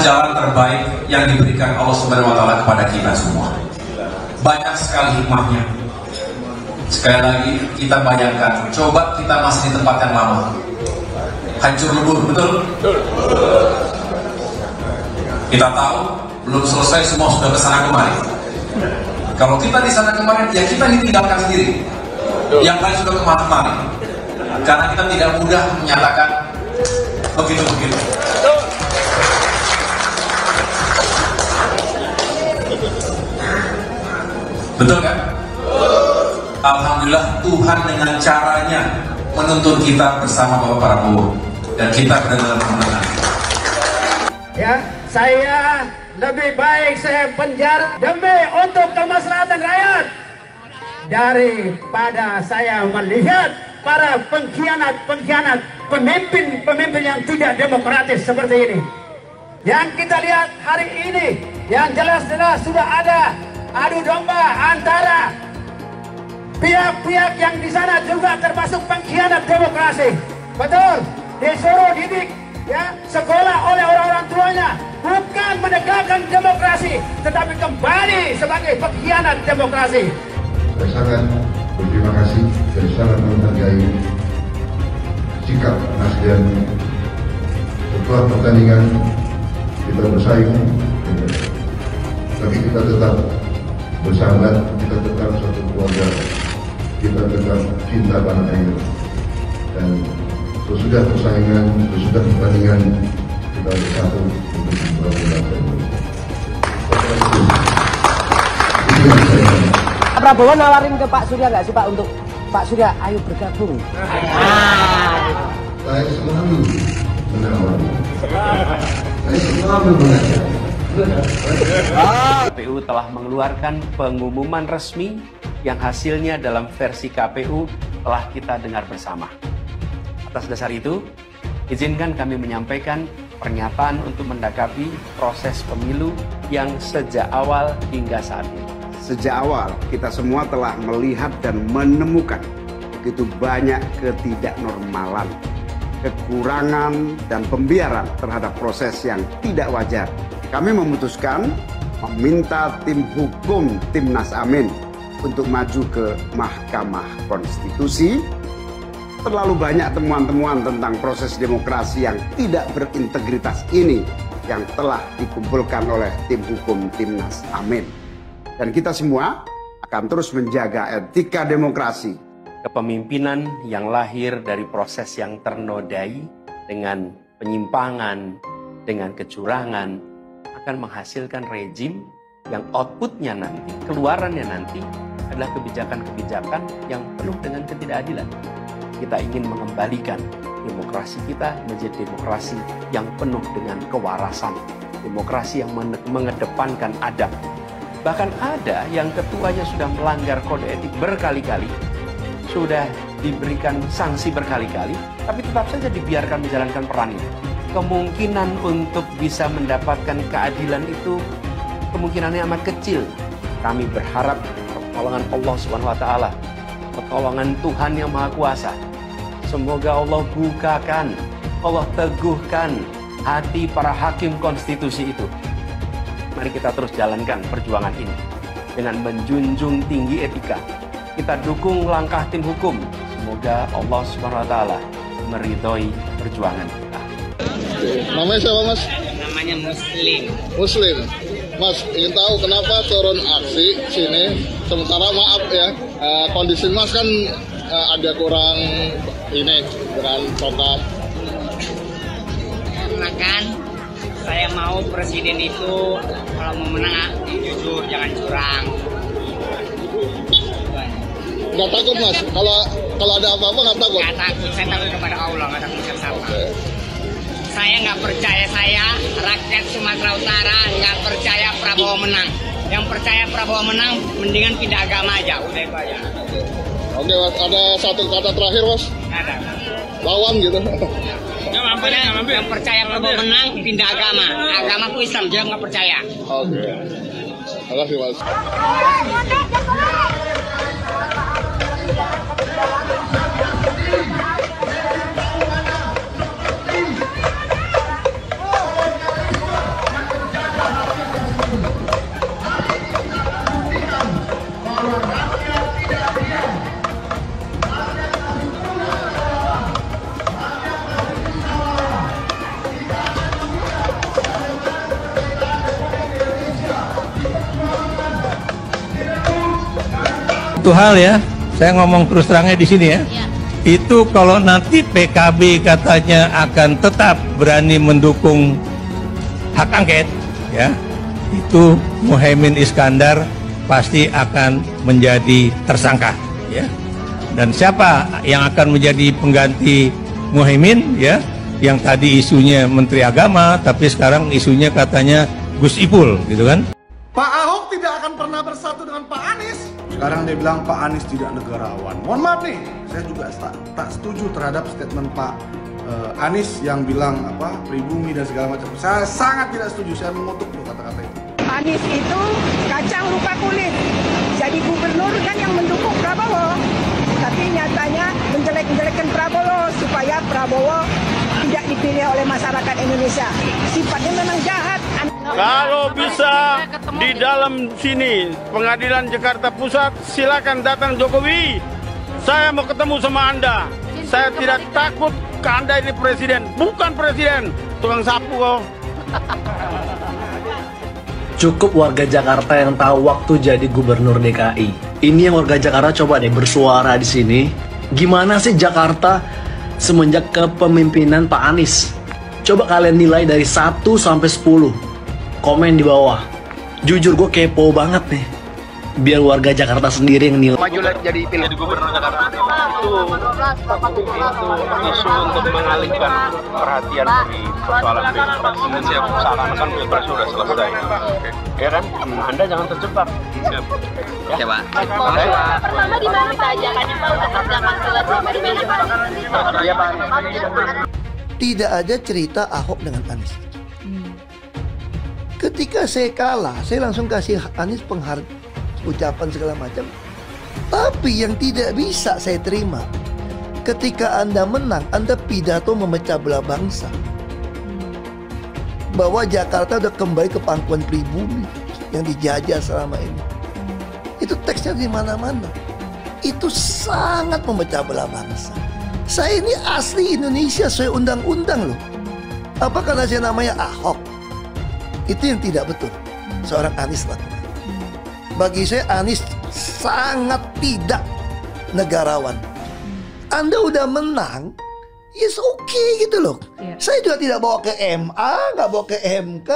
jalan terbaik yang diberikan Allah Subhanahu wa Ta'ala kepada kita semua. Banyak sekali hikmahnya. Sekali lagi kita bayangkan, coba kita masih di tempat yang lama, hancur lebur, betul? Kita tahu belum selesai, semua sudah kesana kemari. Kalau kita di sana kemarin, ya kita ditinggalkan sendiri. Yang lain sudah kemari. Karena kita tidak mudah menyatakan begitu-begitu. Betul kan? Alhamdulillah Tuhan dengan caranya menuntun kita bersama Bapak Prabowo, dan kita benar-benar menang. Ya, saya lebih baik saya penjara demi untuk kemaslahatan rakyat daripada saya melihat para pengkhianat, pemimpin yang tidak demokratis seperti ini. Yang kita lihat hari ini, yang jelas-jelas sudah ada adu domba antara pihak-pihak yang di sana juga termasuk pengkhianat demokrasi. Betul, disuruh didik ya sekolah oleh orang-orang tuanya, bukan menegakkan demokrasi, tetapi kembali sebagai pengkhianat demokrasi. Saya sangat berterima kasih dan sangat menghargai sikap Nasdem. Setelah pertandingan kita bersaing, tapi kita tetap bersahabat, kita tetap satu keluarga, kita tetap cinta tanah air. Dan sesudah persaingan, sesudah pertandingan, kita bersatu untuk membangun bangsa Indonesia. Itu yang saya ingin. Pak Prabowo nawarin ke Pak Surya nggak sih Pak untuk Pak Surya ayo bergabung? Saya selalu menawari. Saya selalu mengajak. KPU telah mengeluarkan pengumuman resmi yang hasilnya dalam versi KPU telah kita dengar bersama. Atas dasar itu, izinkan kami menyampaikan pernyataan untuk mendakapi proses pemilu yang sejak awal hingga saat ini. Sejak awal kita semua telah melihat dan menemukan begitu banyak ketidaknormalan, kekurangan dan pembiaran terhadap proses yang tidak wajar. Kami memutuskan meminta tim hukum Timnas Amin untuk maju ke Mahkamah Konstitusi. Terlalu banyak temuan-temuan tentang proses demokrasi yang tidak berintegritas ini yang telah dikumpulkan oleh tim hukum Timnas Amin. Dan kita semua akan terus menjaga etika demokrasi. Kepemimpinan yang lahir dari proses yang ternodai dengan penyimpangan, dengan kecurangan, akan menghasilkan rejim yang outputnya nanti, keluarannya nanti adalah kebijakan-kebijakan yang penuh dengan ketidakadilan. Kita ingin mengembalikan demokrasi kita menjadi demokrasi yang penuh dengan kewarasan, demokrasi yang mengedepankan adab. Bahkan ada yang ketuanya sudah melanggar kode etik berkali-kali, sudah diberikan sanksi berkali-kali, tapi tetap saja dibiarkan menjalankan perannya. Kemungkinan untuk bisa mendapatkan keadilan itu kemungkinannya amat kecil. Kami berharap pertolongan Allah Subhanahu wa Ta'ala, pertolongan Tuhan yang Maha Kuasa. Semoga Allah bukakan, Allah teguhkan hati para hakim konstitusi itu. Mari kita terus jalankan perjuangan ini dengan menjunjung tinggi etika. Kita dukung langkah tim hukum. Semoga Allah Subhanahu wa Ta'ala meridhoi perjuangan kita. Namanya siapa Mas? Namanya Muslim. Muslim. Mas, ingin tahu kenapa turun aksi sini? Sementara maaf ya, kondisi Mas kan ada kurang ini dengan program. Karena kan saya mau presiden itu kalau mau menang jujur, jangan curang. Nggak takut Mas? Kalau ada apa-apa nggak takut? Nggak takut, saya takut kepada Allah, nggak takut siapa. Saya nggak percaya rakyat Sumatera Utara nggak percaya Prabowo menang. Yang percaya Prabowo menang, mendingan pindah agama aja, udah itu aja. Oke Mas, ada satu kata terakhir Mas? Ada. Lawan gitu. Yang percaya Prabowo menang, pindah agama. Agamaku Islam, dia nggak percaya. Oke. Terima kasih Mas. Satu hal ya, saya ngomong terus terangnya di sini ya. Itu kalau nanti PKB katanya akan tetap berani mendukung hak angket, ya, itu Muhaimin Iskandar pasti akan menjadi tersangka, ya. Dan siapa yang akan menjadi pengganti Muhaimin, ya? Yang tadi isunya Menteri Agama, tapi sekarang isunya katanya Gus Ipul, gitu kan? Pak Ahok tidak akan pernah bersatu dengan Pak Anies. Sekarang dia bilang Pak Anies tidak negarawan. Mohon maaf nih, saya juga tak setuju terhadap statement Pak Anies yang bilang pribumi dan segala macam. Saya sangat tidak setuju, saya mengutuk loh kata-kata itu. Anies itu kacang lupa kulit. Jadi gubernur kan yang mendukung Prabowo. Tapi nyatanya menjelek-jelekkan Prabowo supaya Prabowo tidak dipilih oleh masyarakat Indonesia. Sifatnya memang jahat. Kalau bisa di dalam sini Pengadilan Jakarta Pusat, silakan datang Jokowi. Saya mau ketemu sama Anda. Saya tidak takut ke Anda ini presiden, bukan presiden, tukang sapu kok. Cukup warga Jakarta yang tahu waktu jadi gubernur DKI. Ini yang warga Jakarta coba deh bersuara di sini. Gimana sih Jakarta semenjak kepemimpinan Pak Anies? Coba kalian nilai dari 1 sampai 10. Komen di bawah. Jujur gue kepo banget nih. Biar warga Jakarta sendiri yang nilai. Maju jadi gubernur Jakarta itu isu untuk mengalihkan perhatian dari persoalan pilpres. Seakan-akan pilpres sudah selesai. Ya kan? Anda jangan terjebak. Siap. Ya Pak. Pertama di mana kita ajakannya Pak untuk kerjakan selesai di mana Pak? Iya Pak. Tidak ada cerita Ahok dengan Anies. Ketika saya kalah, saya langsung kasih Anies ucapan segala macam. Tapi yang tidak bisa saya terima, ketika Anda menang, Anda pidato memecah belah bangsa. Bahwa Jakarta udah kembali ke pangkuan pribumi yang dijajah selama ini. Itu teksnya di mana-mana. Itu sangat memecah belah bangsa. Saya ini asli Indonesia sesuai undang-undang loh. Apa karena saya namanya Ahok? Itu yang tidak betul seorang Anies lakukan. Bagi saya Anies sangat tidak negarawan. Anda udah menang, yes okay gitu loh. Saya juga tidak bawa ke MA, nggak bawa ke MK.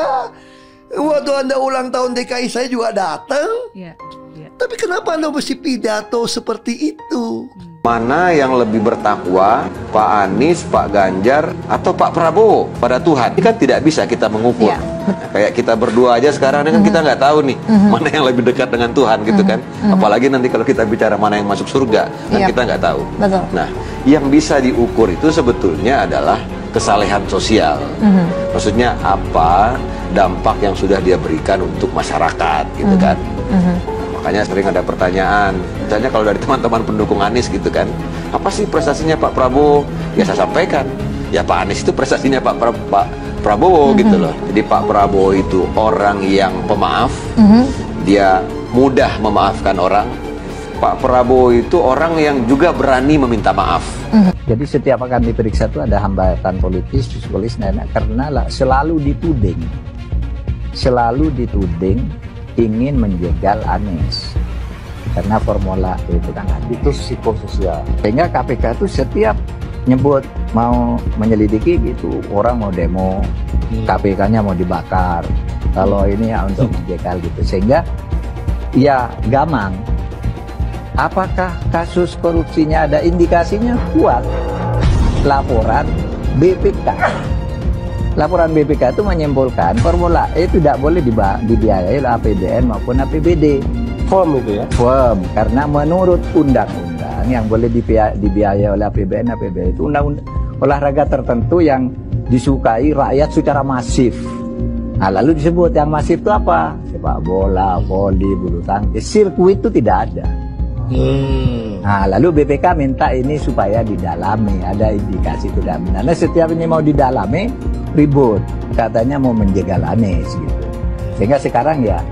Waktu Anda ulang tahun DKI saya juga datang. Tapi kenapa Anda mesti pidato seperti itu? Mana yang lebih bertakwa, Pak Anies, Pak Ganjar, atau Pak Prabowo pada Tuhan? Ini kan tidak bisa kita mengukur. Kayak kita berdua aja sekarang ini kan kita nggak tahu nih mana yang lebih dekat dengan Tuhan gitu kan. Apalagi nanti kalau kita bicara mana yang masuk surga, kan kita nggak tahu. Nah, yang bisa diukur itu sebetulnya adalah kesalehan sosial. Maksudnya apa dampak yang sudah dia berikan untuk masyarakat gitu kan. Makanya sering ada pertanyaan, misalnya kalau dari teman-teman pendukung Anies gitu kan, apa sih prestasinya Pak Prabowo? Ya saya sampaikan, ya Pak Anies itu prestasinya Pak Prabowo gitu loh. Jadi Pak Prabowo itu orang yang pemaaf, dia mudah memaafkan orang. Pak Prabowo itu orang yang juga berani meminta maaf. Jadi setiap akan diperiksa itu ada hambatan politis, karena selalu dituding ingin menjegal Anies karena formula itu kan itu psikososial, sehingga KPK itu setiap nyebut mau menyelidiki gitu, orang mau demo, KPK-nya mau dibakar, kalau ini ya untuk menjegal gitu, sehingga ya gamang. Apakah kasus korupsinya ada indikasinya kuat? Laporan BPK itu menyimpulkan Formula E tidak boleh dibiayai oleh APBN maupun APBD. Firm itu ya? Firm, karena menurut undang-undang yang boleh dibiayai oleh APBN, APBD itu undang-undang olahraga tertentu yang disukai rakyat secara masif. Nah, lalu disebut yang masif itu apa? Sepak bola, voli, bulu tangkis, sirkuit itu tidak ada. Nah, lalu BPK minta ini supaya didalami, ada indikasi tidak benar. Nah, setiap ini mau didalami, ribut, katanya mau menjegal Anies gitu. Sehingga sekarang ya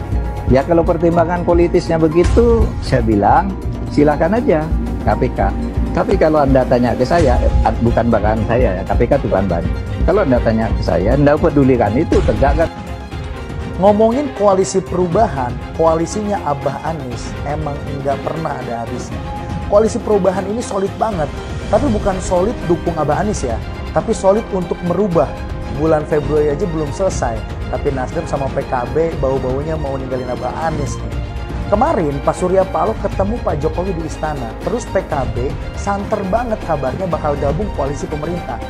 kalau pertimbangan politisnya begitu, saya bilang silakan aja KPK. Tapi kalau Anda tanya ke saya, bukan bahkan saya ya, KPK itu kan banyak. Kalau Anda tanya ke saya, Anda pedulikan itu tegakkan. Ngomongin koalisi perubahan, koalisinya Abah Anies emang nggak pernah ada habisnya. Koalisi perubahan ini solid banget, tapi bukan solid dukung Abah Anies ya, tapi solid untuk merubah. Bulan Februari aja belum selesai, tapi Nasdem sama PKB bau-baunya mau ninggalin Abah Anies nih. Kemarin Pak Surya Paloh ketemu Pak Jokowi di istana, terus PKB santer banget kabarnya bakal gabung koalisi pemerintah.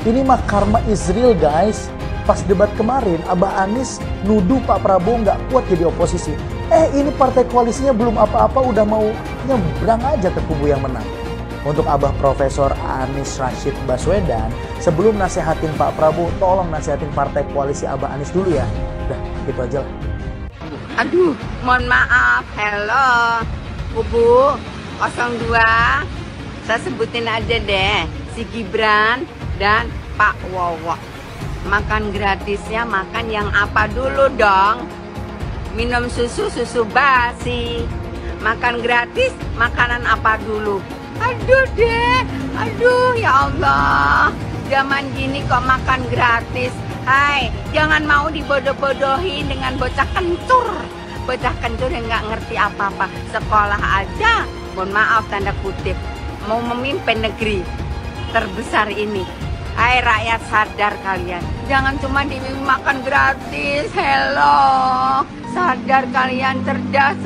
Ini mah karma is real guys. Pas debat kemarin, Abah Anies nuduh Pak Prabowo nggak kuat jadi oposisi. Ini partai koalisinya belum apa-apa udah mau nyebrang aja ke kubu yang menang. Untuk Abah Profesor Anies Rashid Baswedan, sebelum nasehatin Pak Prabowo, tolong nasehatin partai koalisi Abah Anies dulu ya. Udah, gitu aja lah. Aduh, mohon maaf. Hello, kubu 02. Saya sebutin aja deh, si Gibran dan Pak Wowo. Makan gratisnya makan yang apa dulu dong? Minum susu basi. Makan gratis makanan apa dulu? Aduh deh, aduh ya Allah. Zaman gini kok makan gratis. Hai, jangan mau dibodoh-bodohin dengan bocah kencur. Bocah kencur yang nggak ngerti apa-apa. Sekolah aja, mohon maaf tanda kutip, mau memimpin negeri terbesar ini. Hai rakyat, sadar kalian. Jangan cuma dimakan gratis. Hello, sadar kalian, cerdas.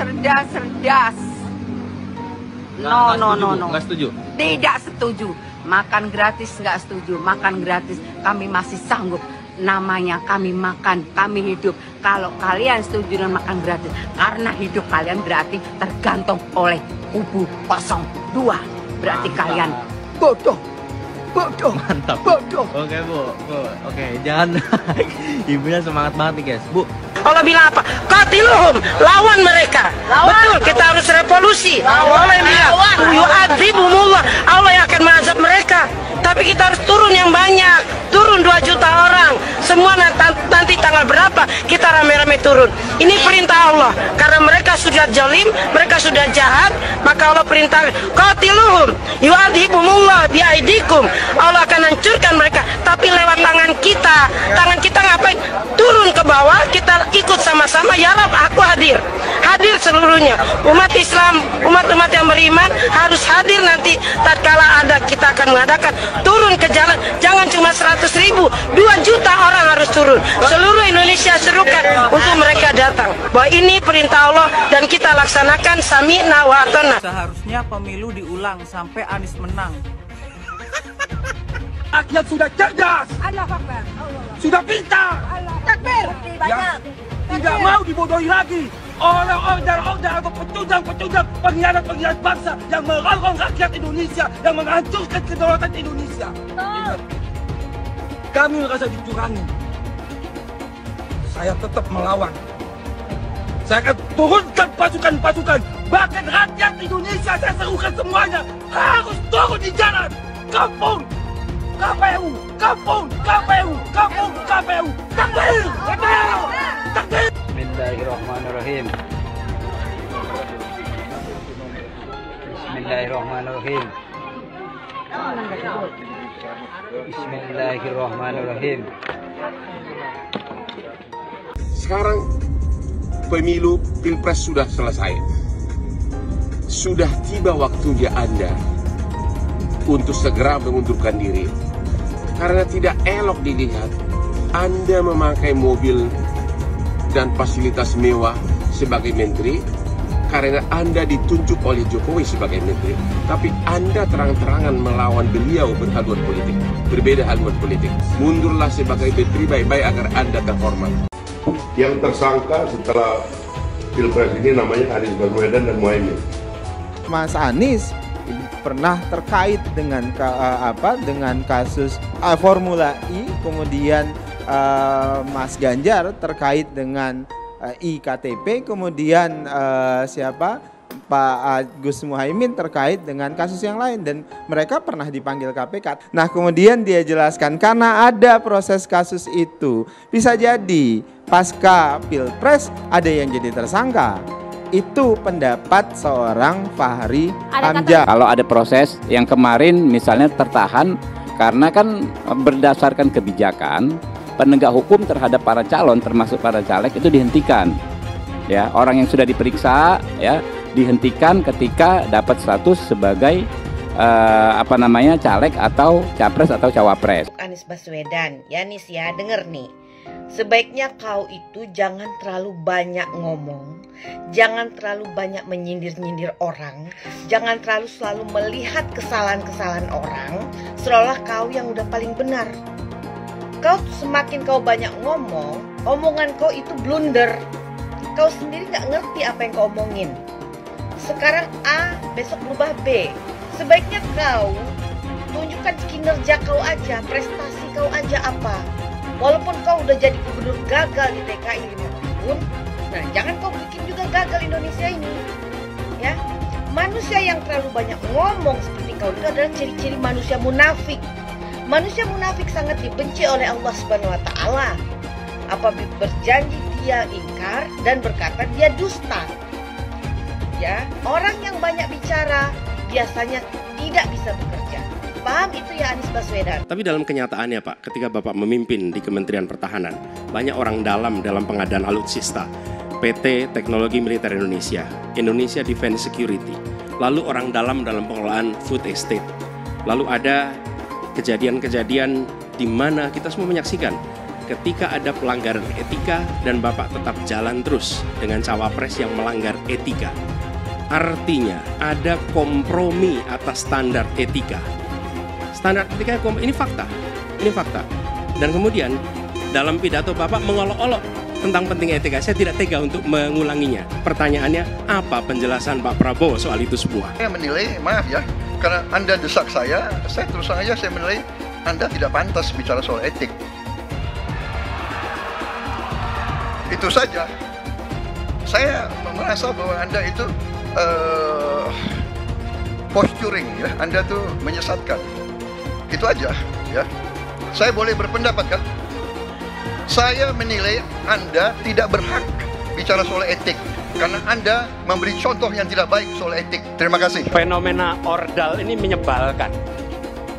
No. Nggak setuju? Tidak setuju. Makan gratis nggak setuju. Makan gratis kami masih sanggup. Namanya kami makan, kami hidup. Kalau kalian setuju dengan makan gratis, karena hidup kalian berarti tergantung oleh kubu 02. Berarti kalian bodoh. Mantap. Bodoh. Oke Bu. Oke, jangan. Ibunya semangat banget nih guys. Bu, Allah bilang apa? Qatiluhum, lawan mereka. Betul, kita harus revolusi. Allah yang bilang, yu'adzibumullah, Allah yang akan mengazab mereka. Tapi kita harus turun yang banyak. Turun 2 juta orang. Semua nanti tanggal berapa kita rame-rame turun. Ini perintah Allah. Karena mereka sudah zalim, mereka sudah jahat, maka Allah perintah qatiluhum, yu'adzibumullah biaidikum. Allah akan hancurkan mereka, tapi lewat tangan kita. Tangan kita ngapain? Turun ke bawah, kita ikut sama-sama. Ya Rab, aku hadir seluruhnya. Umat Islam, umat-umat yang beriman harus hadir nanti tatkala ada, kita akan mengadakan turun ke jalan. Jangan cuma 100.000, 2 juta orang harus turun. Seluruh Indonesia serukan untuk mereka datang. Bahwa ini perintah Allah dan kita laksanakan. Sami'na wa ata'na. Seharusnya pemilu diulang sampai Anies menang. Rakyat sudah cerdas, sudah pintar, ya, tidak mau dibodohi lagi oleh order-order atau pecundang-pecundang, pengkhianat-pengkhianat bangsa yang merongrong rakyat Indonesia, yang menghancurkan kedaulatan Indonesia. Kami merasa dicurangi. Saya tetap melawan. Saya akan turunkan pasukan-pasukan, bahkan rakyat Indonesia saya serukan semuanya harus turun di jalan. Kampung KPU, kampung KPU, kampung KPU. Takbir! Takbir! Bismillahirrahmanirrahim. Bismillahirrahmanirrahim. Bismillahirrahmanirrahim. Sekarang pemilu Pilpres sudah selesai. Sudah tiba waktunya Anda untuk segera mengundurkan diri. Karena tidak elok dilihat Anda memakai mobil dan fasilitas mewah sebagai menteri, karena Anda ditunjuk oleh Jokowi sebagai menteri, tapi Anda terang-terangan melawan beliau berhaluan politik, berbeda haluan politik. Mundurlah sebagai menteri baik-baik agar Anda terhormat. Yang tersangka setelah Pilpres ini namanya Anies Baswedan dan Muhaimin. Mas Anies pernah terkait dengan dengan kasus Formula E, kemudian Mas Ganjar terkait dengan iktp, kemudian Pak Gus Muhaimin terkait dengan kasus yang lain, dan mereka pernah dipanggil KPK. Nah, kemudian dia jelaskan karena ada proses kasus itu, bisa jadi pasca Pilpres ada yang jadi tersangka. Itu pendapat seorang Fahri Hamzah. Kalau ada proses yang kemarin misalnya tertahan karena kan berdasarkan kebijakan penegak hukum terhadap para calon termasuk para caleg itu dihentikan. Ya, orang yang sudah diperiksa ya dihentikan ketika dapat status sebagai caleg atau capres atau cawapres. Anies Baswedan, ya Nis ya, denger nih. Sebaiknya kau itu jangan terlalu banyak ngomong, jangan terlalu banyak menyindir-nyindir orang, jangan terlalu selalu melihat kesalahan-kesalahan orang, seolah kau yang udah paling benar. Kau semakin kau banyak ngomong, omongan kau itu blunder. Kau sendiri nggak ngerti apa yang kau omongin. Sekarang A, besok berubah B. Sebaiknya kau tunjukkan kinerja kau aja, prestasi kau aja apa. Walaupun kau udah jadi gubernur gagal di DKI 5 tahun, nah jangan kau bikin juga gagal Indonesia ini. Ya, manusia yang terlalu banyak ngomong seperti kau itu adalah ciri-ciri manusia munafik. Manusia munafik sangat dibenci oleh Allah Subhanahu wa taala. Apabila berjanji dia ingkar dan berkata dia dusta. Ya, orang yang banyak bicara biasanya tidak bisa bekerja. Paham itu ya Anies Baswedan? Tapi dalam kenyataannya Pak, ketika Bapak memimpin di Kementerian Pertahanan, banyak orang dalam pengadaan alutsista, PT Teknologi Militer Indonesia, Indonesia Defense Security, lalu orang dalam pengelolaan food estate. Lalu ada kejadian-kejadian di mana kita semua menyaksikan ketika ada pelanggaran etika dan Bapak tetap jalan terus dengan cawapres yang melanggar etika. Artinya ada kompromi atas standar etika. Standar etika ini fakta. Ini fakta. Dan kemudian dalam pidato Bapak mengolok-olok tentang pentingnya etika. Saya tidak tega untuk mengulanginya. Pertanyaannya, apa penjelasan Pak Prabowo soal itu semua? Saya menilai, maaf ya, karena Anda desak saya terus saja saya menilai Anda tidak pantas bicara soal etik. Itu saja. Saya merasa bahwa Anda itu posturing ya, Anda tuh menyesatkan. Itu aja ya. Saya boleh berpendapat kan? Saya menilai Anda tidak berhak bicara soal etik karena Anda memberi contoh yang tidak baik soal etik. Terima kasih. Fenomena ordal ini menyebalkan.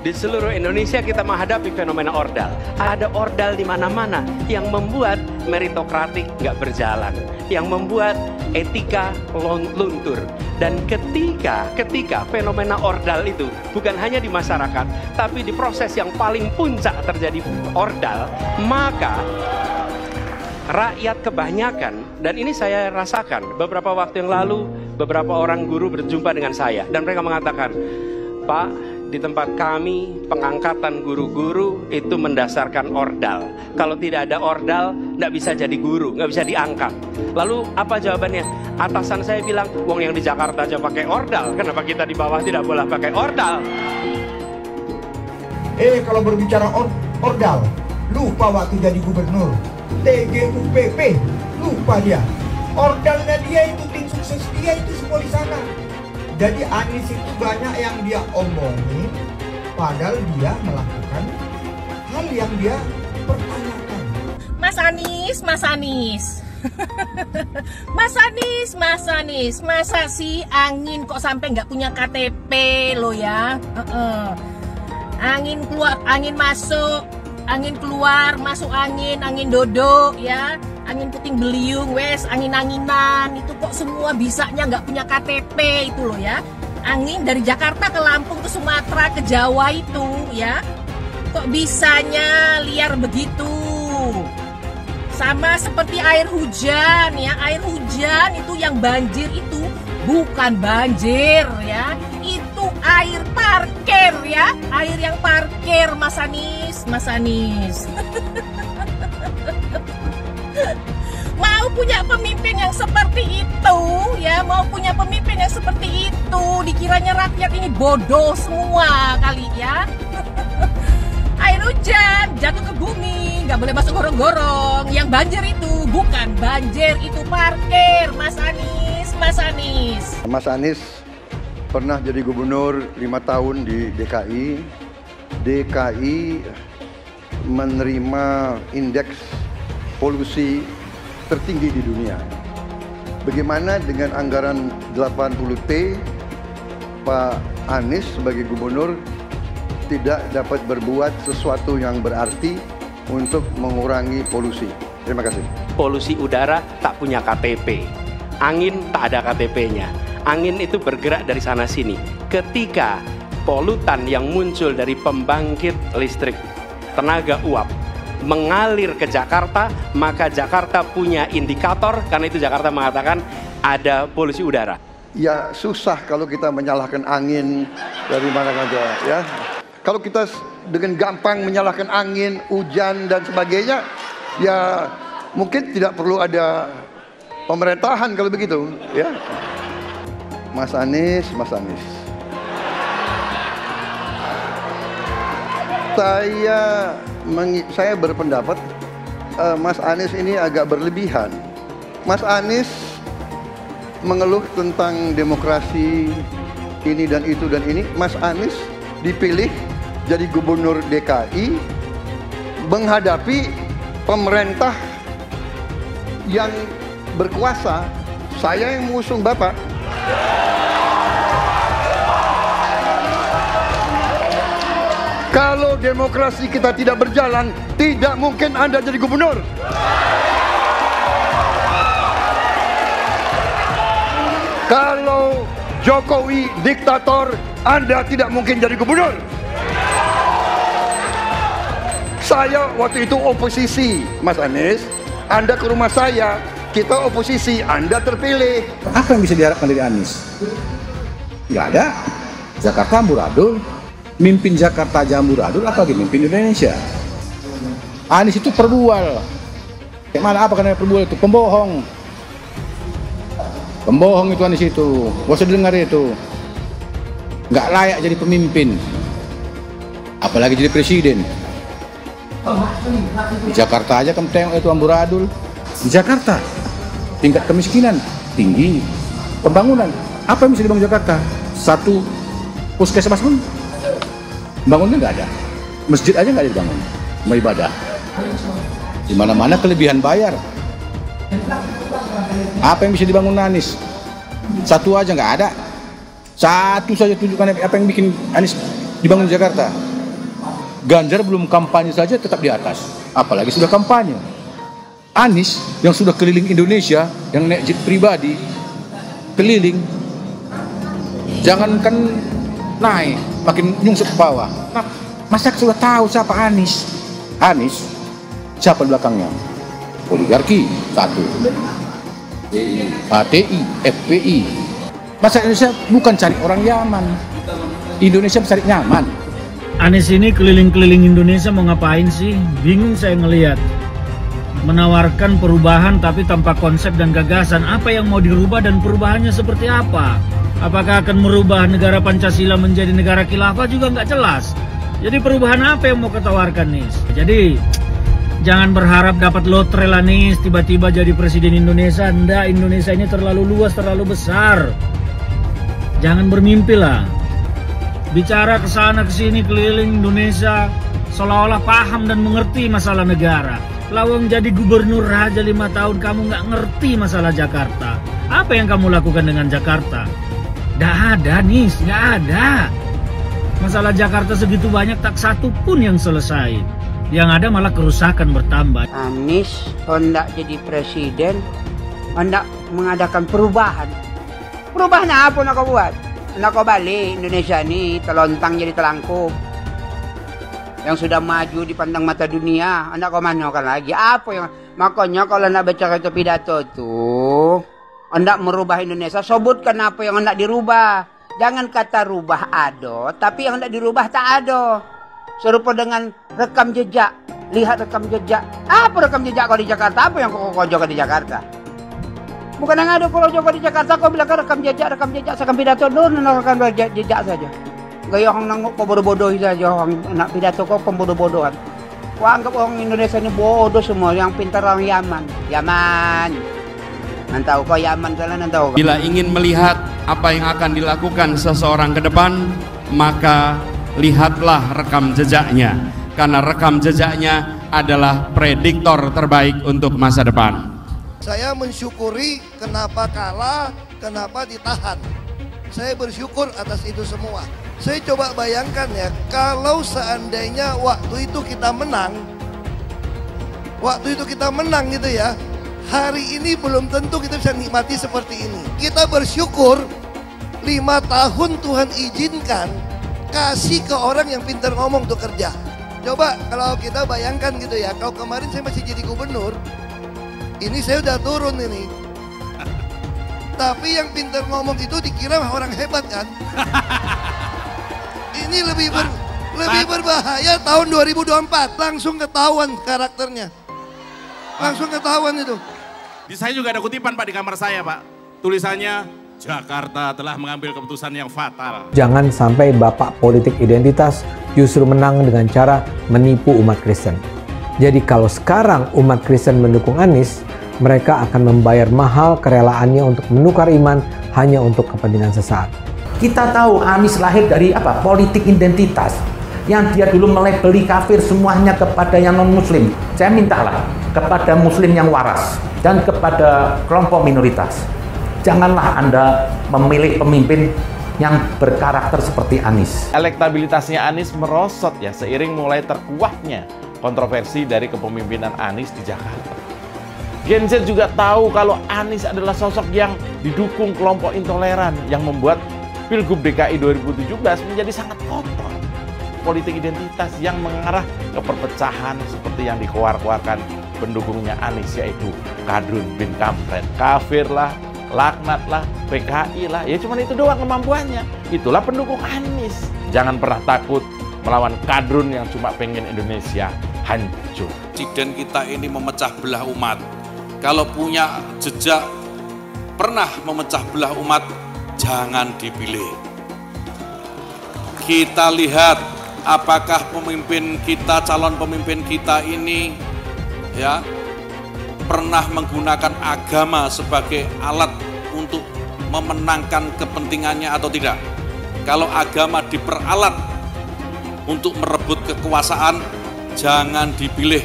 Di seluruh Indonesia kita menghadapi fenomena ordal. Ada ordal di mana-mana yang membuat meritokratik nggak berjalan, yang membuat etika luntur. Dan ketika fenomena ordal itu bukan hanya di masyarakat, tapi di proses yang paling puncak terjadi ordal, maka rakyat kebanyakan, dan ini saya rasakan beberapa waktu yang lalu, beberapa orang guru berjumpa dengan saya dan mereka mengatakan, Pak, di tempat kami pengangkatan guru-guru itu mendasarkan ordal. Kalau tidak ada ordal, nggak bisa jadi guru, nggak bisa diangkat. Lalu apa jawabannya? Atasan saya bilang, wong yang di Jakarta aja pakai ordal, kenapa kita di bawah tidak boleh pakai ordal? Kalau berbicara ordal, lupa waktu jadi gubernur. TGUPP, lupa dia. Ordalnya dia itu, tim sukses dia itu semua di sana. Jadi Anies itu banyak yang dia omongin, padahal dia melakukan hal yang dia pertanyakan. Mas Anies, Mas Anies. Mas Anies, masa sih angin kok sampai nggak punya KTP lo ya? Angin keluar, angin masuk, angin keluar, masuk angin dodo ya. Angin puting beliung, wes, angin-anginan, itu kok semua bisanya nggak punya KTP itu loh ya. Angin dari Jakarta ke Lampung ke Sumatera ke Jawa itu ya, kok bisanya liar begitu. Sama seperti air hujan ya, air hujan itu yang banjir itu bukan banjir ya, itu air parkir ya, air yang parkir Mas Anies, Mas Anies. Mau punya pemimpin yang seperti itu ya, mau punya pemimpin yang seperti itu, dikiranya rakyat ini bodoh semua kali ya. Air hujan jatuh ke bumi, nggak boleh masuk gorong-gorong. Yang banjir itu bukan banjir, itu parkir. Mas Anies, Mas Anies. Mas Anies pernah jadi gubernur 5 tahun di DKI. DKI menerima indeks polusi tertinggi di dunia. Bagaimana dengan anggaran 80T, Pak Anies sebagai gubernur tidak dapat berbuat sesuatu yang berarti untuk mengurangi polusi. Terima kasih. Polusi udara tak punya KTP, angin tak ada KTP-nya. Angin itu bergerak dari sana sini. Ketika polutan yang muncul dari pembangkit listrik tenaga uap mengalir ke Jakarta, maka Jakarta punya indikator, karena itu Jakarta mengatakan ada polusi udara. Ya susah kalau kita menyalahkan angin dari mana saja ya. Kalau kita dengan gampang menyalahkan angin, hujan dan sebagainya, ya mungkin tidak perlu ada pemerintahan kalau begitu ya. Mas Anies. Saya berpendapat Mas Anies ini agak berlebihan. Mas Anies mengeluh tentang demokrasi ini dan itu dan ini. Mas Anies dipilih jadi gubernur DKI menghadapi pemerintah yang berkuasa. Saya yang mengusung Bapak. Kalau demokrasi kita tidak berjalan, tidak mungkin Anda jadi gubernur. Kalau Jokowi diktator, Anda tidak mungkin jadi gubernur. Saya waktu itu oposisi, Mas Anies. Anda ke rumah saya, kita oposisi, Anda terpilih. Apa yang bisa diharapkan dari Anies? Nggak ada. Jakarta amburadul. Mimpin Jakarta aja amburadul, apalagi mimpin Indonesia. Anies itu perbual. Kayak mana apa karena perbual itu? Pembohong. Pembohong itu Anies itu. Gak usah dengar itu. Nggak layak jadi pemimpin. Apalagi jadi presiden. Di Jakarta aja kamu tengok itu amburadul. Di Jakarta tingkat kemiskinan tinggi. Pembangunan apa yang bisa dibangun Jakarta? Satu puskesmas pun bangunnya nggak ada. Masjid aja nggak ada dibangun. Mau ibadah. Di mana-mana kelebihan bayar. Apa yang bisa dibangun Anies? Satu aja nggak ada. Satu saja tunjukkan apa yang bikin Anies dibangun di Jakarta. Ganjar belum kampanye saja tetap di atas. Apalagi sudah kampanye. Anies yang sudah keliling Indonesia, yang naik jet pribadi, keliling. Jangankan naik, makin nyungsep ke bawah. Nah, masyarakat sudah tahu siapa Anies. Anies, siapa di belakangnya? Oligarki, satu. HTI, FPI. Masyarakat Indonesia bukan cari orang Yaman. Indonesia mencari nyaman. Anies ini keliling-keliling Indonesia mau ngapain sih? Bingung saya ngelihat. Menawarkan perubahan tapi tanpa konsep dan gagasan. Apa yang mau dirubah dan perubahannya seperti apa? Apakah akan merubah negara Pancasila menjadi negara khilafah juga nggak jelas. Jadi perubahan apa yang mau ketawarkan nih? Jadi jangan berharap dapat lotre lah nih tiba-tiba jadi presiden Indonesia. Nggak, Indonesia ini terlalu luas, terlalu besar. Jangan bermimpi lah. Bicara ke sana ke sini keliling Indonesia seolah-olah paham dan mengerti masalah negara. Lawang jadi gubernur aja 5 tahun kamu nggak ngerti masalah Jakarta. Apa yang kamu lakukan dengan Jakarta? Nggak ada nih, nggak ada. Masalah Jakarta segitu banyak tak satu pun yang selesai. Yang ada malah kerusakan bertambah. Anies hendak jadi presiden, hendak mengadakan perubahan. Perubahan apa nak kau buat? Nak kau balik Indonesia ini telontang jadi telangkup. Yang sudah maju dipandang mata dunia, hendak kau manakan lagi? Apa yang makanya kalau nak baca itu pidato tuh, hendak merubah Indonesia, sebutkan apa yang hendak dirubah. Jangan kata rubah ada, tapi yang hendak dirubah tak ada. Serupa dengan rekam jejak. Lihat rekam jejak. Apa rekam jejak kau di Jakarta? Apa yang kau jaga di Jakarta? Bukan yang ada kalau jaga di Jakarta kau bilang rekam jejak, seakan pidato dulu rekam jejak saja. Gaya orang nanggung kau bodoh-bodoh saja, orang nak pidato kau pembodoh-bodohan. Kau anggap orang Indonesia ini bodoh semua, yang pintar orang Yaman. Yaman. Nantau kau Yaman kalian nantau. Bila ingin melihat apa yang akan dilakukan seseorang ke depan, maka lihatlah rekam jejaknya. Karena rekam jejaknya adalah prediktor terbaik untuk masa depan. Saya mensyukuri kenapa kalah, kenapa ditahan. Saya bersyukur atas itu semua. Saya coba bayangkan ya, kalau seandainya waktu itu kita menang, waktu itu kita menang gitu ya, hari ini belum tentu kita bisa nikmati seperti ini. Kita bersyukur 5 tahun Tuhan izinkan kasih ke orang yang pintar ngomong untuk kerja. Coba kalau kita bayangkan gitu ya, kalau kemarin saya masih jadi gubernur, ini saya udah turun ini. Tapi yang pintar ngomong itu dikira orang hebat kan? Ini lebih berbahaya tahun 2024. Langsung ketahuan karakternya. Langsung ketahuan itu. Di saya juga ada kutipan Pak di kamar saya Pak. Tulisannya, Jakarta telah mengambil keputusan yang fatal. Jangan sampai bapak politik identitas justru menang dengan cara menipu umat Kristen. Jadi kalau sekarang umat Kristen mendukung Anies, mereka akan membayar mahal kerelaannya untuk menukar iman hanya untuk kepentingan sesaat. Kita tahu Anies lahir dari apa? Politik identitas. Yang dia dulu melabeli kafir semuanya kepada yang non-muslim. Saya mintalah kepada muslim yang waras dan kepada kelompok minoritas. Janganlah Anda memilih pemimpin yang berkarakter seperti Anies. Elektabilitasnya Anies merosot ya seiring mulai terkuaknya kontroversi dari kepemimpinan Anies di Jakarta. Gen Z juga tahu kalau Anies adalah sosok yang didukung kelompok intoleran yang membuat Pilgub DKI 2017 menjadi sangat kotor. Politik identitas yang mengarah ke perpecahan seperti yang dikeluarkan pendukungnya Anies, yaitu Kadrun bin Kamprad. Kafir lah, laknat lah, PKI lah, ya cuman itu doang kemampuannya. Itulah pendukung Anies. Jangan pernah takut melawan kadrun yang cuma pengen Indonesia hancur. Presiden kita ini memecah belah umat. Kalau punya jejak pernah memecah belah umat, jangan dipilih. Kita lihat apakah pemimpin kita, calon pemimpin kita ini ya pernah menggunakan agama sebagai alat untuk memenangkan kepentingannya atau tidak. Kalau agama diperalat untuk merebut kekuasaan, jangan dipilih.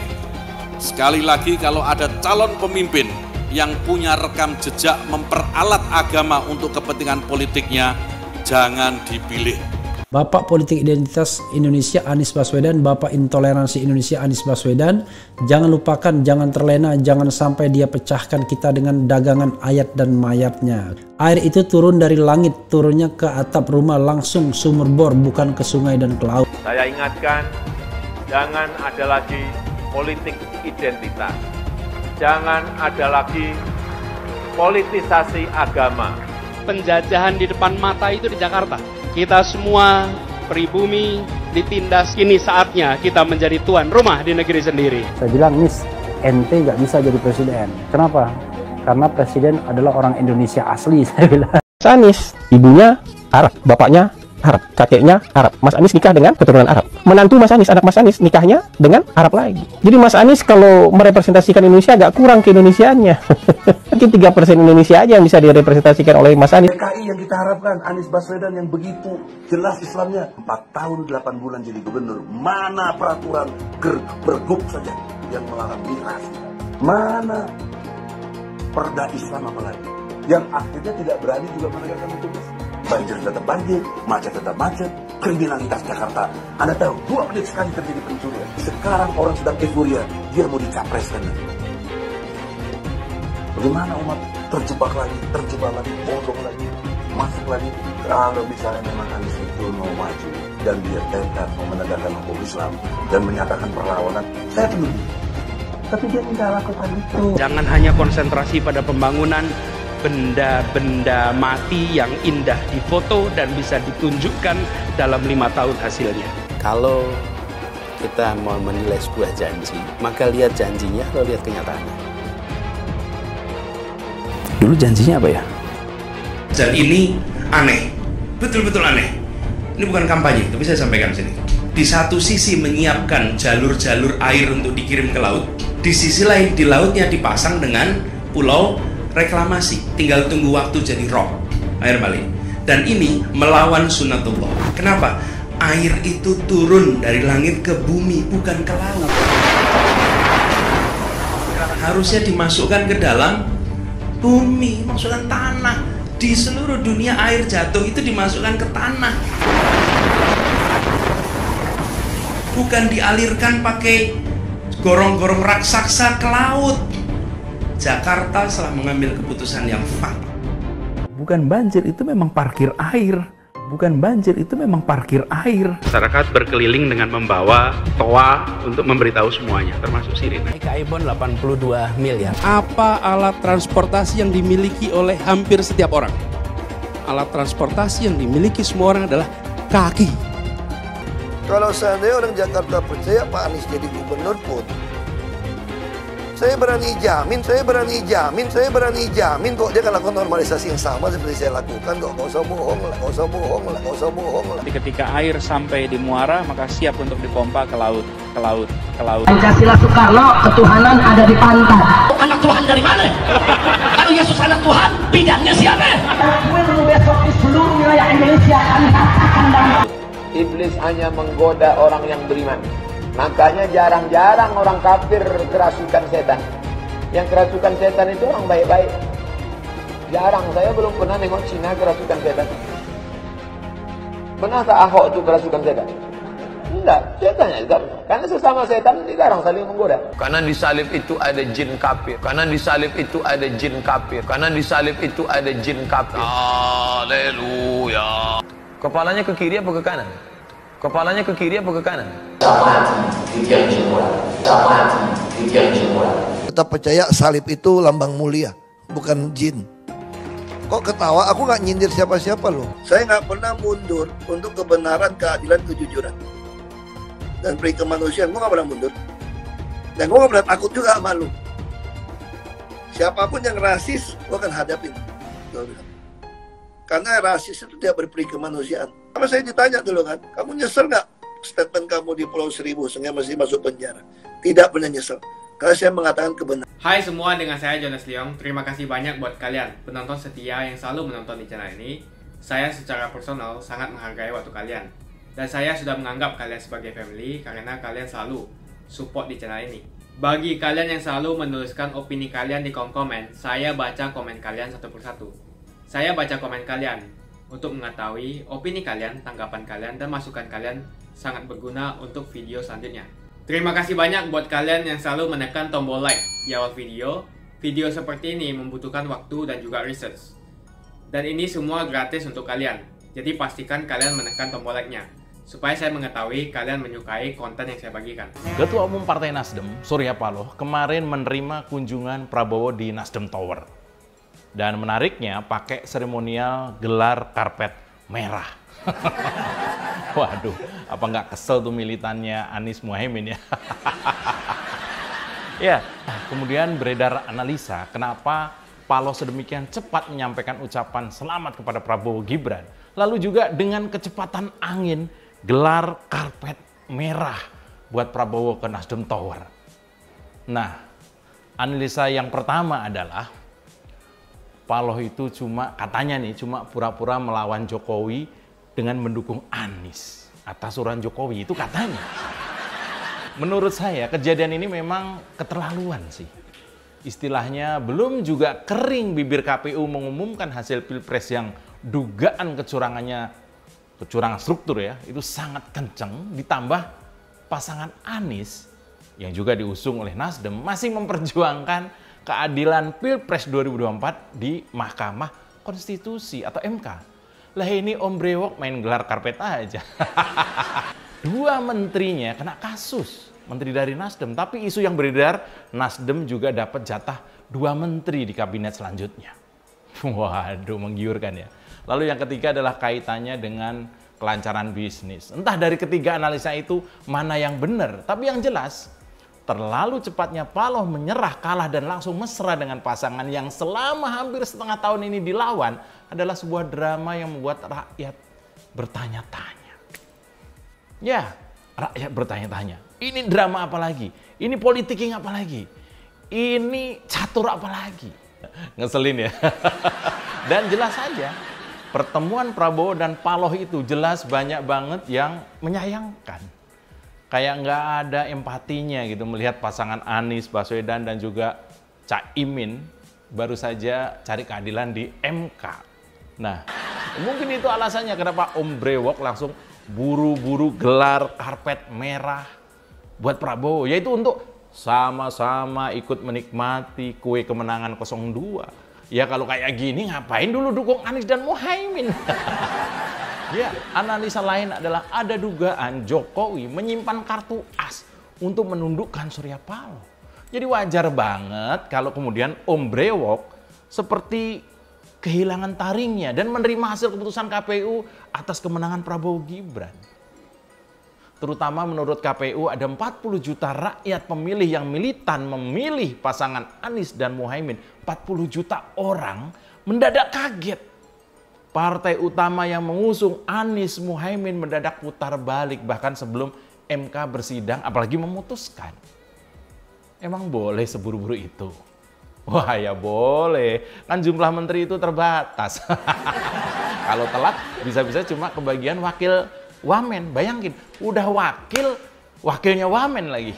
Sekali lagi, kalau ada calon pemimpin yang punya rekam jejak memperalat agama untuk kepentingan politiknya, jangan dipilih. Bapak politik identitas Indonesia Anies Baswedan, Bapak intoleransi Indonesia Anies Baswedan. Jangan lupakan, jangan terlena, jangan sampai dia pecahkan kita dengan dagangan ayat dan mayatnya. Air itu turun dari langit, turunnya ke atap rumah langsung sumur bor, bukan ke sungai dan ke laut. Saya ingatkan, jangan ada lagi politik identitas. Jangan ada lagi politisasi agama. Penjajahan di depan mata itu di Jakarta. Kita semua pribumi ditindas, kini saatnya kita menjadi tuan rumah di negeri sendiri. Saya bilang, Nis, ente nggak bisa jadi presiden. Kenapa? Karena presiden adalah orang Indonesia asli, saya bilang. Anies, ibunya Arab, bapaknya Arab, kakeknya Arab. Mas Anies nikah dengan keturunan Arab. Menantu Mas Anies, anak Mas Anies nikahnya dengan Arab lagi. Jadi Mas Anies kalau merepresentasikan Indonesia agak kurang keindonesiaannya. Mungkin 3% Indonesia aja yang bisa direpresentasikan oleh Mas Anies. DKI yang kita harapkan, Anies Baswedan yang begitu jelas Islamnya, 4 tahun 8 bulan jadi gubernur. Mana peraturan pergub saja yang melarang miras? Mana perda Islam apalagi? Yang akhirnya tidak berani juga menegakkan hukum. Banjir tetap banjir, macet tetap macet, kriminalitas Jakarta. Anda tahu, 2 menit sekali terjadi pencurian. Sekarang orang sedang euforia, dia mau dicapreskan. Bagaimana umat terjebak lagi, bodoh lagi, masuk lagi. Kalau misalnya memang Anies itu mau maju dan dia tekad mau menegakkan hukum Islam dan menyatakan perlawanan, saya penuh. Tapi dia tidak lakukan itu. Jangan hanya konsentrasi pada pembangunan benda-benda mati yang indah difoto dan bisa ditunjukkan dalam 5 tahun hasilnya. Kalau kita mau menilai sebuah janji, maka lihat janjinya atau lihat kenyataannya. Dulu janjinya apa ya? Dan ini aneh, betul-betul aneh. Ini bukan kampanye, tapi saya sampaikan sini. Di satu sisi menyiapkan jalur-jalur air untuk dikirim ke laut, di sisi lain di lautnya dipasang dengan pulau reklamasi, tinggal tunggu waktu jadi rob, air balik. Dan ini melawan sunatullah. Kenapa? Air itu turun dari langit ke bumi, bukan ke laut. Harusnya dimasukkan ke dalam bumi, masukkan tanah. Di seluruh dunia air jatuh itu dimasukkan ke tanah, bukan dialirkan pakai gorong-gorong raksasa ke laut. Jakarta telah mengambil keputusan yang fatal. Bukan banjir, itu memang parkir air. Bukan banjir, itu memang parkir air. Masyarakat berkeliling dengan membawa toa untuk memberitahu semuanya, termasuk sirine. Ibon 82 miliar. Apa alat transportasi yang dimiliki oleh hampir setiap orang? Alat transportasi yang dimiliki semua orang adalah kaki. Kalau seandainya orang Jakarta percaya Pak Anies jadi gubernur pun, saya berani jamin kok dia akan lakukan normalisasi yang sama seperti saya lakukan kok. Nggak usah bohong lah. Ketika air sampai di muara, maka siap untuk dipompa ke laut. Pancasila Soekarno, ketuhanan ada di pantai. Anak Tuhan dari mana? Kalau Yesus anak Tuhan, bidangnya siapa? Besok di seluruh wilayah Indonesia kami katakan dalam. Iblis hanya menggoda orang yang beriman. Makanya jarang-jarang orang kafir kerasukan setan. Yang kerasukan setan itu orang baik-baik. Jarang, saya belum pernah nengok Cina kerasukan setan. Pernahkah Ahok itu kerasukan setan? Enggak, setannya juga. Karena sesama setan jarang saling menggoda. Karena di salib itu ada jin kafir. Haleluya. Kepalanya ke kiri apa ke kanan? Kita percaya salib itu lambang mulia, bukan jin. Kok ketawa? Aku nggak nyindir siapa-siapa loh. Saya nggak pernah mundur untuk kebenaran, keadilan, kejujuran, dan peri kemanusiaan. Gue nggak pernah mundur. Dan gue nggak pernah takut juga sama lu. Siapapun yang rasis, gue akan hadapin. Karena rasis itu tidak berperi kemanusiaan. Sama saya ditanya dulu kan, kamu nyesel nggak statement kamu di Pulau Seribu sehingga masih masuk penjara? Tidak pernah nyesel, karena saya mengatakan kebenaran. Hai semua, dengan saya Jonas Leong. Terima kasih banyak buat kalian penonton setia yang selalu menonton di channel ini. Saya secara personal sangat menghargai waktu kalian. Dan saya sudah menganggap kalian sebagai family karena kalian selalu support di channel ini. Bagi kalian yang selalu menuliskan opini kalian di kolom komen, saya baca komen kalian satu persatu. Saya baca komen kalian untuk mengetahui opini kalian, tanggapan kalian, dan masukan kalian sangat berguna untuk video selanjutnya. Terima kasih banyak buat kalian yang selalu menekan tombol like di awal video. Video seperti ini membutuhkan waktu dan juga research. Dan ini semua gratis untuk kalian. Jadi pastikan kalian menekan tombol like-nya, supaya saya mengetahui kalian menyukai konten yang saya bagikan. Ketua Umum Partai Nasdem, Surya Paloh, kemarin menerima kunjungan Prabowo di Nasdem Tower. Dan menariknya pakai seremonial gelar karpet merah. Waduh, apa nggak kesel tuh militannya Anies Muhaimin ya? Ya, kemudian beredar analisa kenapa Paloh sedemikian cepat menyampaikan ucapan selamat kepada Prabowo Gibran. Lalu juga dengan kecepatan angin gelar karpet merah buat Prabowo ke Nasdem Tower. Nah, analisa yang pertama adalah Paloh itu katanya cuma pura-pura melawan Jokowi dengan mendukung Anies atas usulan Jokowi, itu katanya. Menurut saya kejadian ini memang keterlaluan sih. Istilahnya belum juga kering bibir KPU mengumumkan hasil Pilpres yang dugaan kecurangan struktur ya, itu sangat kenceng, ditambah pasangan Anies yang juga diusung oleh Nasdem masih memperjuangkan keadilan Pilpres 2024 di Mahkamah Konstitusi atau MK. Lah ini Om Brewok main gelar karpet aja. Dua menterinya kena kasus, menteri dari Nasdem. Tapi isu yang beredar, Nasdem juga dapat jatah 2 menteri di kabinet selanjutnya. Waduh, menggiurkan ya. Lalu yang ketiga adalah kaitannya dengan kelancaran bisnis. Entah dari ketiga analisa itu mana yang benar. Tapi yang jelas, terlalu cepatnya Paloh menyerah, kalah, dan langsung mesra dengan pasangan yang selama hampir setengah tahun ini dilawan adalah sebuah drama yang membuat rakyat bertanya-tanya. Ya, rakyat bertanya-tanya. Ini drama apa lagi? Ini politicking apa lagi? Ini catur apa lagi? Ngeselin ya. Dan jelas saja, pertemuan Prabowo dan Paloh itu jelas banyak banget yang menyayangkan. Kayak nggak ada empatinya gitu melihat pasangan Anies Baswedan dan juga Caimin baru saja cari keadilan di MK. Nah, mungkin itu alasannya kenapa Om Brewok langsung buru-buru gelar karpet merah buat Prabowo, yaitu untuk sama-sama ikut menikmati kue kemenangan 02. Ya kalau kayak gini ngapain dulu dukung Anies dan Muhaimin? Ya, analisa lain adalah ada dugaan Jokowi menyimpan kartu as untuk menundukkan Surya Paloh. Jadi wajar banget kalau kemudian Om Brewok seperti kehilangan taringnya dan menerima hasil keputusan KPU atas kemenangan Prabowo Gibran. Terutama menurut KPU ada 40 juta rakyat pemilih yang militan memilih pasangan Anies dan Muhaimin. 40 juta orang mendadak kaget. Partai utama yang mengusung Anies Muhaimin mendadak putar balik bahkan sebelum MK bersidang apalagi memutuskan. Emang boleh seburu-buru itu? Wah ya boleh, kan jumlah menteri itu terbatas. Kalau telat bisa-bisa cuma kebagian wakil wamen. Bayangin, udah wakilnya wamen lagi.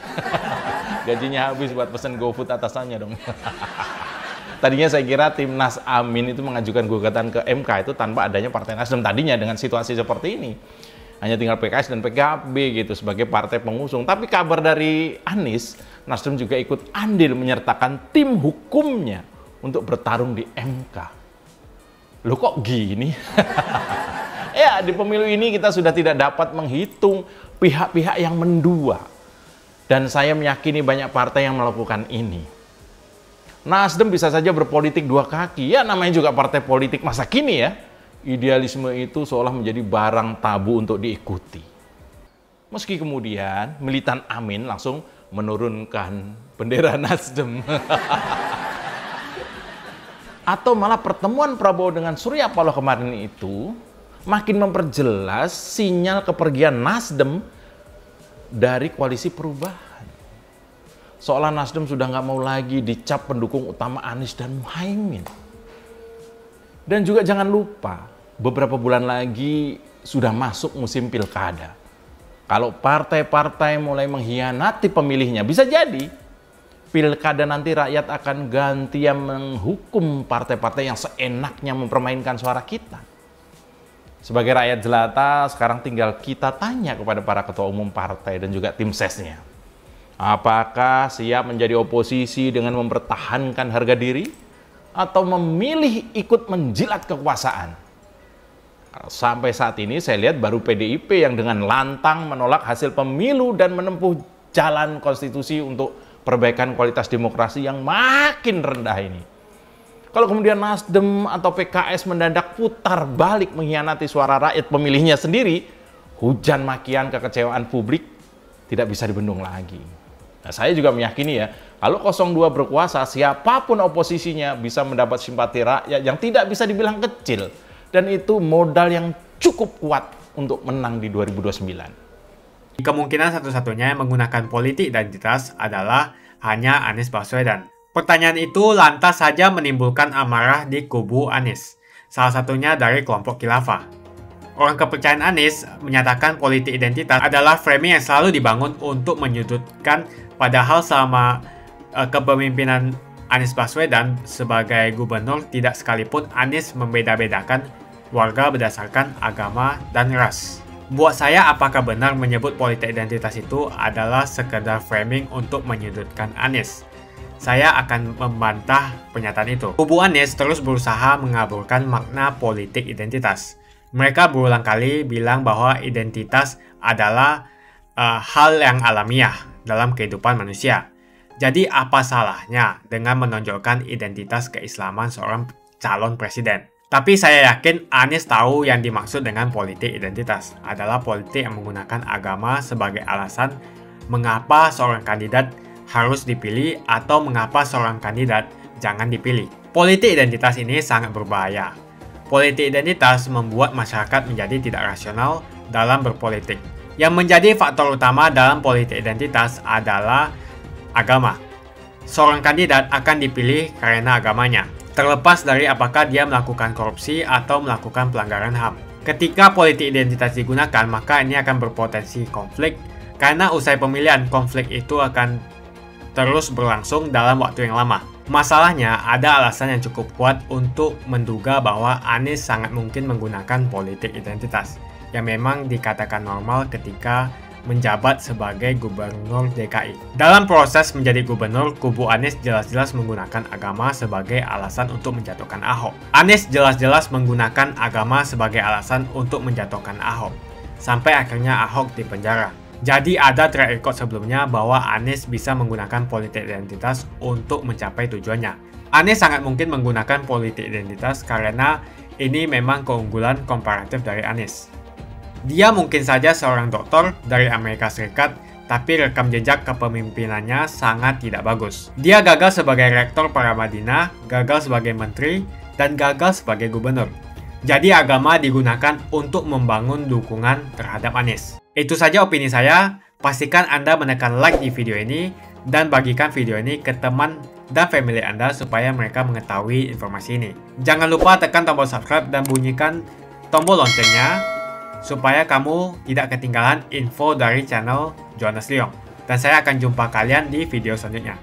Gajinya habis buat pesen GoFood atasannya dong. Tadinya saya kira Timnas Amin itu mengajukan gugatan ke MK itu tanpa adanya Partai Nasdem tadinya dengan situasi seperti ini. Hanya tinggal PKS dan PKB gitu sebagai partai pengusung. Tapi kabar dari Anies, Nasdem juga ikut andil menyertakan tim hukumnya untuk bertarung di MK. Loh kok gini? Ya di pemilu ini kita sudah tidak dapat menghitung pihak-pihak yang mendua. Dan saya meyakini banyak partai yang melakukan ini. Nasdem bisa saja berpolitik dua kaki, ya namanya juga partai politik masa kini ya. Idealisme itu seolah menjadi barang tabu untuk diikuti. Meski kemudian militan Amin langsung menurunkan bendera Nasdem. Atau malah pertemuan Prabowo dengan Surya Paloh kemarin itu makin memperjelas sinyal kepergian Nasdem dari koalisi perubahan. Seolah Nasdem sudah nggak mau lagi dicap pendukung utama Anies dan Muhaimin. Dan juga jangan lupa, beberapa bulan lagi sudah masuk musim pilkada. Kalau partai-partai mulai mengkhianati pemilihnya, bisa jadi pilkada nanti rakyat akan gantian menghukum partai-partai yang seenaknya mempermainkan suara kita. Sebagai rakyat jelata, sekarang tinggal kita tanya kepada para ketua umum partai dan juga tim sesnya. Apakah siap menjadi oposisi dengan mempertahankan harga diri atau memilih ikut menjilat kekuasaan? Sampai saat ini saya lihat baru PDIP yang dengan lantang menolak hasil pemilu dan menempuh jalan konstitusi untuk perbaikan kualitas demokrasi yang makin rendah ini. Kalau kemudian Nasdem atau PKS mendadak putar balik mengkhianati suara rakyat pemilihnya sendiri, hujan makian kekecewaan publik tidak bisa dibendung lagi. Nah, saya juga meyakini ya, kalau 02 berkuasa, siapapun oposisinya bisa mendapat simpati rakyat yang tidak bisa dibilang kecil. Dan itu modal yang cukup kuat untuk menang di 2029. Kemungkinan satu-satunya yang menggunakan politik identitas adalah hanya Anies Baswedan. Pertanyaan itu lantas saja menimbulkan amarah di kubu Anies, salah satunya dari kelompok khilafah. Orang kepercayaan Anies menyatakan politik identitas adalah framing yang selalu dibangun untuk menyudutkan, padahal selama kepemimpinan Anies Baswedan sebagai gubernur tidak sekalipun Anies membeda-bedakan warga berdasarkan agama dan ras. Buat saya, apakah benar menyebut politik identitas itu adalah sekedar framing untuk menyudutkan Anies? Saya akan membantah pernyataan itu. Kubu Anies terus berusaha mengaburkan makna politik identitas. Mereka berulang kali bilang bahwa identitas adalah hal yang alamiah dalam kehidupan manusia. Jadi apa salahnya dengan menonjolkan identitas keislaman seorang calon presiden? Tapi saya yakin Anies tahu yang dimaksud dengan politik identitas adalah politik yang menggunakan agama sebagai alasan mengapa seorang kandidat harus dipilih atau mengapa seorang kandidat jangan dipilih. Politik identitas ini sangat berbahaya. Politik identitas membuat masyarakat menjadi tidak rasional dalam berpolitik. Yang menjadi faktor utama dalam politik identitas adalah agama. Seorang kandidat akan dipilih karena agamanya, terlepas dari apakah dia melakukan korupsi atau melakukan pelanggaran HAM. Ketika politik identitas digunakan, maka ini akan berpotensi konflik, karena usai pemilihan, konflik itu akan terus berlangsung dalam waktu yang lama. Masalahnya, ada alasan yang cukup kuat untuk menduga bahwa Anies sangat mungkin menggunakan politik identitas, yang memang dikatakan normal ketika menjabat sebagai gubernur DKI. Dalam proses menjadi gubernur, kubu Anies jelas-jelas menggunakan agama sebagai alasan untuk menjatuhkan Ahok. Anies jelas-jelas menggunakan agama sebagai alasan untuk menjatuhkan Ahok, sampai akhirnya Ahok dipenjara. Jadi ada track record sebelumnya bahwa Anies bisa menggunakan politik identitas untuk mencapai tujuannya. Anies sangat mungkin menggunakan politik identitas karena ini memang keunggulan komparatif dari Anies. Dia mungkin saja seorang doktor dari Amerika Serikat, tapi rekam jejak kepemimpinannya sangat tidak bagus. Dia gagal sebagai rektor Paramadina, gagal sebagai menteri, dan gagal sebagai gubernur. Jadi agama digunakan untuk membangun dukungan terhadap Anies. Itu saja opini saya. Pastikan Anda menekan like di video ini dan bagikan video ini ke teman dan family Anda supaya mereka mengetahui informasi ini. Jangan lupa tekan tombol subscribe dan bunyikan tombol loncengnya supaya kamu tidak ketinggalan info dari channel Jonas Leong. Dan saya akan jumpa kalian di video selanjutnya.